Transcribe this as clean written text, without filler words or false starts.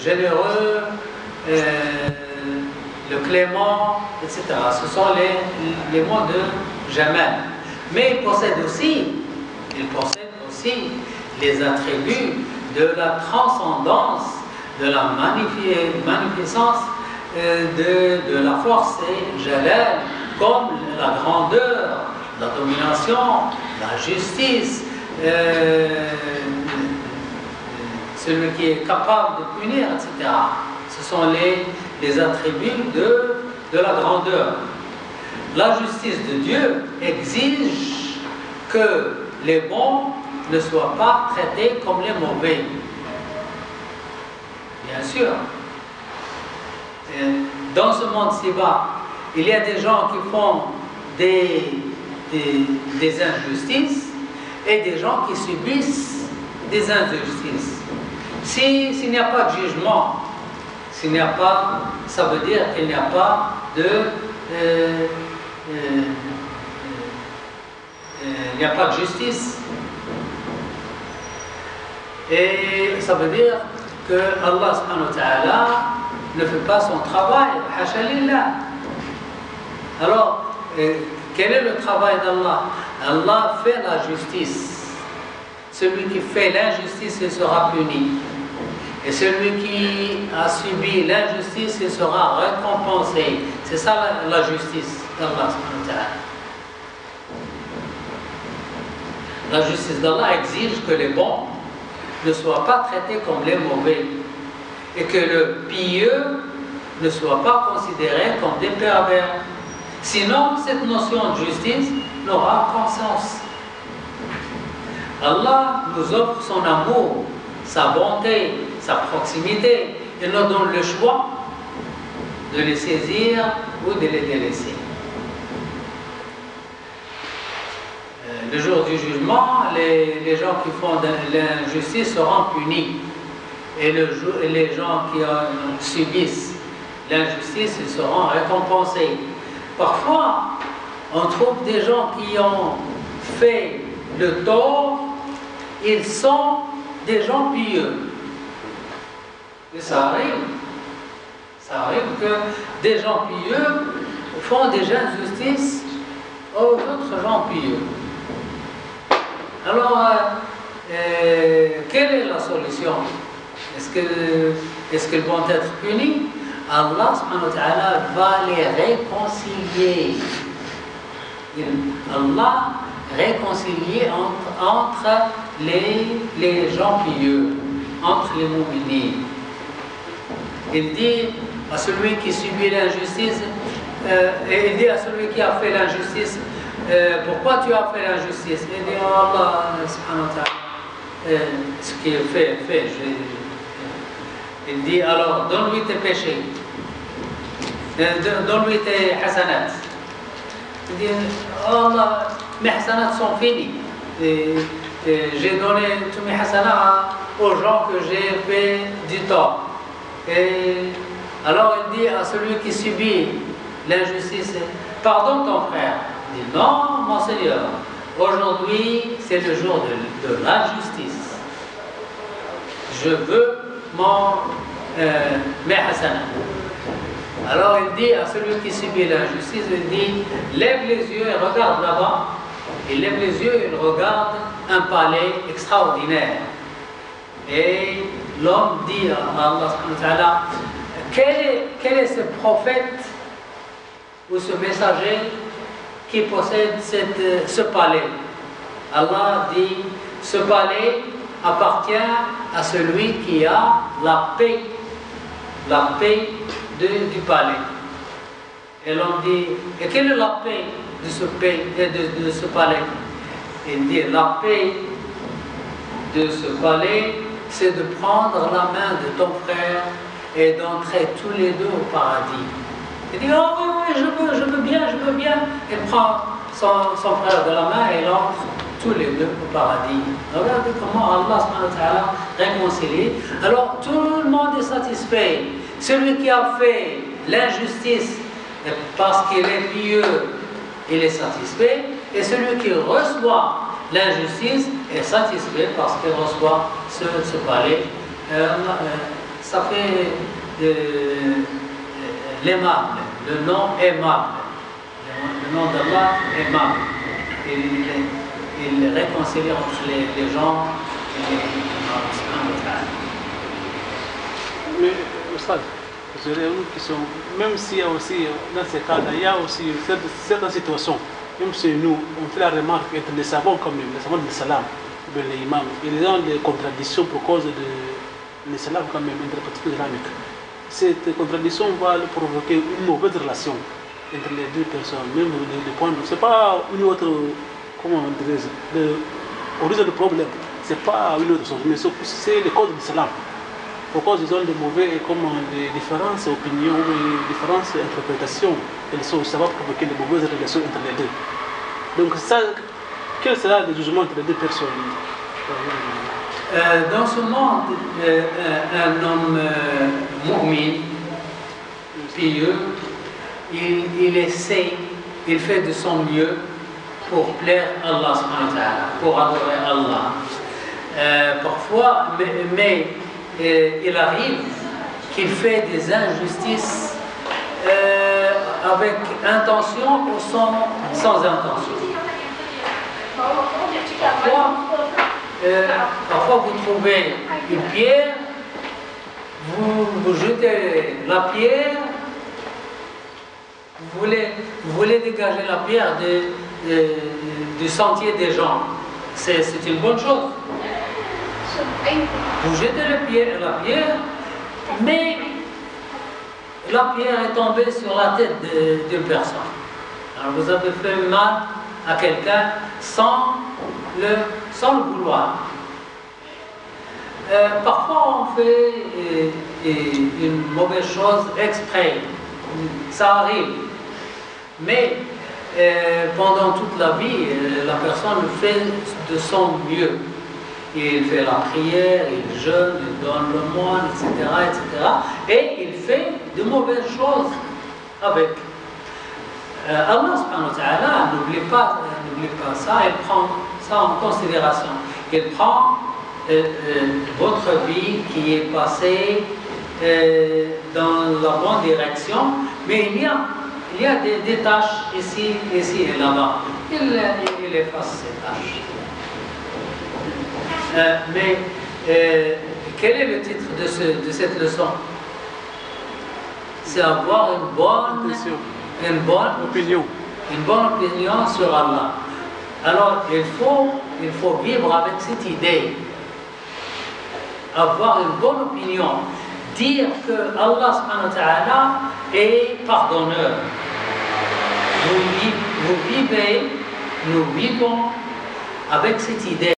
généreux, le clément, etc. Ce sont les mots de Jamal. Mais il possède aussi les attributs de la transcendance, de la magnificence, de la force et Jalal, comme la grandeur, la domination, la justice, celui qui est capable de punir, etc. Ce sont les attributs de la grandeur. La justice de Dieu exige que les bons ne soient pas traités comme les mauvais. Bien sûr. Dans ce monde si bas, il y a des gens qui font des injustices et des gens qui subissent des injustices. S'il n'y a pas de jugement, ça veut dire qu'il n'y a pas il n'y a pas de justice. Et ça veut dire que Allah subhanahu wa ta'ala ne fait pas son travail. Hasha lillah. Alors, quel est le travail d'Allah? Allah fait la justice. Celui qui fait l'injustice, il sera puni. Et celui qui a subi l'injustice, il sera récompensé. C'est ça la justice d'Allah subhanahu wa ta'ala. La justice d'Allah exige que les bons ne soient pas traités comme les mauvais et que le pieux ne soit pas considéré comme des pervers. Sinon, cette notion de justice n'aura aucun sens. Allah nous offre son amour, sa bonté, sa proximité. Il nous donne le choix de les saisir ou de les délaisser. Le jour du jugement, les gens qui font de l'injustice seront punis. Et les gens qui subissent l'injustice, ils seront récompensés. Parfois, on trouve des gens qui ont fait le tort, ils sont des gens pieux. Et ça arrive. Ça arrive que des gens pieux font des injustices aux autres gens pieux. Alors, quelle est la solution? Est-ce qu'ils vont être punis? Allah subhanahu wa ta'ala va les réconcilier. Allah réconcilier entre les gens pieux, entre les mu'minines. Il dit à celui qui subit l'injustice, il dit à celui qui a fait l'injustice, pourquoi tu as fait l'injustice? Il dit, oh Allah subhanahu wa ta'ala, ce qu'il fait. Il dit, alors donne-lui tes péchés, donne-lui tes hasanats. Il dit, oh Allah, mes hasanats sont finis. J'ai donné tous mes hasanats aux gens que j'ai fait du tort. Et alors il dit à celui qui subit l'injustice, pardonne ton frère. Il dit, non, mon Seigneur, aujourd'hui c'est le jour de la justice. Je veux mes hasanats. Alors il dit à celui qui subit l'injustice, il dit, lève les yeux et regarde là-bas. Il lève les yeux et il regarde un palais extraordinaire. Et l'homme dit à Allah subhanahu wa ta'ala, quel est ce prophète ou ce messager qui possède ce palais? Allah dit, ce palais appartient à celui qui a la paix du palais. Et l'homme dit, et quelle est la paix de ce palais? Il dit, la paix de ce palais, c'est de prendre la main de ton frère et d'entrer tous les deux au paradis. Il dit, oh oui, je veux bien. Il prend son frère de la main et il entre tous les deux au paradis. Regardez comment Allah subhanahu wa ta'ala réconcilie. Alors tout le monde est satisfait. Celui qui a fait l'injustice parce qu'il est pieux, il est satisfait. Et celui qui reçoit l'injustice est satisfait parce qu'il reçoit ce palais ça fait l'aimable, le nom aimable. Le nom d'Allah aimable. Il réconcilie entre les gens et Allah. Mais, Oustad, j'aurais une question. Même s'il y a aussi, dans ces cas-là, il y a aussi certaines situations, même chez nous, on fait la remarque entre les savants quand même, les savants de l'islam, les imams, ils ont des contradictions pour cause de l'islam quand même, interprétation islamique. Cette contradiction va provoquer une mauvaise relation entre les deux personnes, même de point de vue. Ce n'est pas une autre, comment on dirait, l'origine du problème, ce n'est pas une autre chose, mais c'est le code de l'islam. Pourquoi ils ont des différentes opinions, des différentes interprétations, ça va provoquer de mauvaises relations entre les deux. Donc, ça, quel sera le jugement entre les deux personnes? Dans ce monde, un homme mu'min, pieux, il essaie, il fait de son mieux pour plaire à Allah, pour adorer Allah. Parfois, mais il arrive qu'il fait des injustices avec intention ou sans intention. Parfois vous trouvez une pierre, vous jetez la pierre, vous voulez dégager la pierre du sentier des gens. C'est une bonne chose. Vous jetez la pierre, mais la pierre est tombée sur la tête d'une personne. Alors vous avez fait mal à quelqu'un sans le vouloir. Parfois on fait une mauvaise chose exprès, ça arrive. Mais pendant toute la vie, la personne fait de son mieux. Il fait la prière, il jeûne, il donne le moine, etc., etc. Et il fait de mauvaises choses avec. Allah subhanahu wa ta'ala n'oublie pas ça, il prend ça en considération. Il prend votre vie qui est passée dans la bonne direction, mais il y a des tâches ici et là-bas. Il efface ces tâches. Mais quel est le titre de cette leçon? C'est avoir une bonne opinion sur Allah. Alors il faut vivre avec cette idée, avoir une bonne opinion, dire que Allah subhanahu wa ta'ala est pardonneur. Nous vivons avec cette idée.